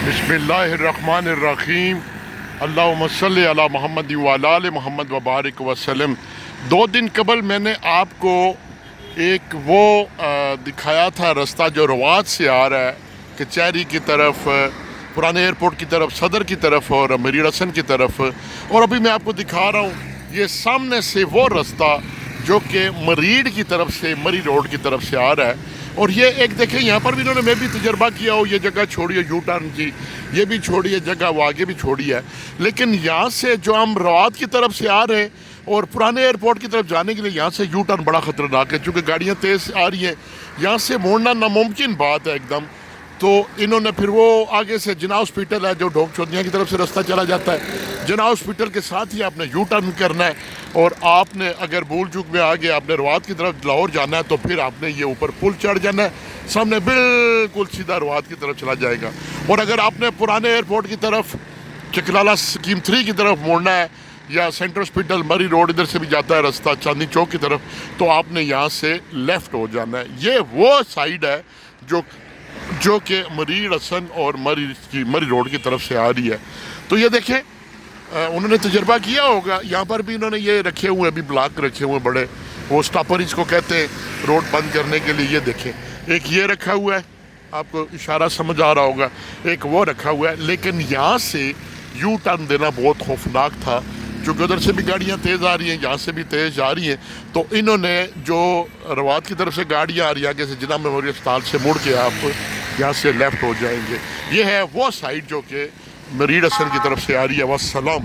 بسم اللہ الرحمن الرحیم اللہم صلی علی محمد وعلی آل محمد وبارک وسلم۔ 2 دن قبل میں نے آپ کو ایک وہ دکھایا تھا رستہ جو رواد سے آ رہا ہے کچہری کی طرف، پرانے ایئرپورٹ کی طرف، صدر کی طرف اور مرید حسن کی طرف، اور ابھی میں آپ کو دکھا رہا ہوں یہ سامنے سے وہ رستہ جو کہ مرید کی طرف سے، مری روڈ کی طرف سے آ رہا ہے۔ اور یہ ایک دیکھیں یہاں پر بھی انہوں نے میں بھی تجربہ کیا ہو، یہ جگہ چھوڑی ہے یو ٹرن کی، یہ بھی چھوڑی ہے جگہ، وہ آگے بھی چھوڑی ہے، لیکن یہاں سے جو ہم رواد کی طرف سے آ رہے ہیں اور پرانے ایئرپورٹ کی طرف جانے کے لیے یہاں سے یو ٹرن بڑا خطرناک ہے، چونکہ گاڑیاں تیز آ رہی ہیں، یہاں سے موڑنا ناممکن بات ہے ایک دم۔ تو انہوں نے پھر وہ آگے سے جناح ہاسپٹل ہے جو ڈھوک چودھیاں کی طرف سے رستہ چلا جاتا ہے، جناح ہاسپٹل کے ساتھ ہی آپ نے یو ٹرن کرنا ہے، اور آپ نے اگر بھول چوک میں آگے آپ نے رواد کی طرف لاہور جانا ہے تو پھر آپ نے یہ اوپر پل چڑھ جانا ہے، سامنے بالکل سیدھا رواد کی طرف چلا جائے گا۔ اور اگر آپ نے پرانے ایئرپورٹ کی طرف چکلالہ اسکیم 3 کی طرف موڑنا ہے یا سینٹر ہاسپٹل مری روڈ ادھر سے بھی جاتا ہے رستہ چاندنی چوک کی طرف، تو آپ نے یہاں سے لیفٹ ہو جانا ہے۔ یہ وہ سائیڈ ہے جو کہ مرید حسن اور مری روڈ کی طرف سے آ رہی ہے۔ تو یہ دیکھیں انہوں نے تجربہ کیا ہوگا، یہاں پر بھی انہوں نے یہ رکھے ہوئے ابھی بلاک رکھے ہوئے بڑے، وہ سٹاپر اس کو کہتے ہیں روڈ بند کرنے کے لیے۔ یہ دیکھیں ایک یہ رکھا ہوا ہے، آپ کو اشارہ سمجھ آ رہا ہوگا، ایک وہ رکھا ہوا ہے، لیکن یہاں سے یو ٹرن دینا بہت خوفناک تھا، چونکہ ادھر سے بھی گاڑیاں تیز آ رہی ہیں، یہاں سے بھی تیز جا رہی ہیں، تو انہوں نے جو رواد کی طرف سے گاڑیاں آ رہی ہیں آگے سے جناح میموریل اسپتال سے مڑ کے آپ یہاں سے لیفٹ ہو جائیں گے۔ یہ ہے وہ سائڈ جو کہ مرید حسن کی طرف سے آ رہی ہے۔ والسلام۔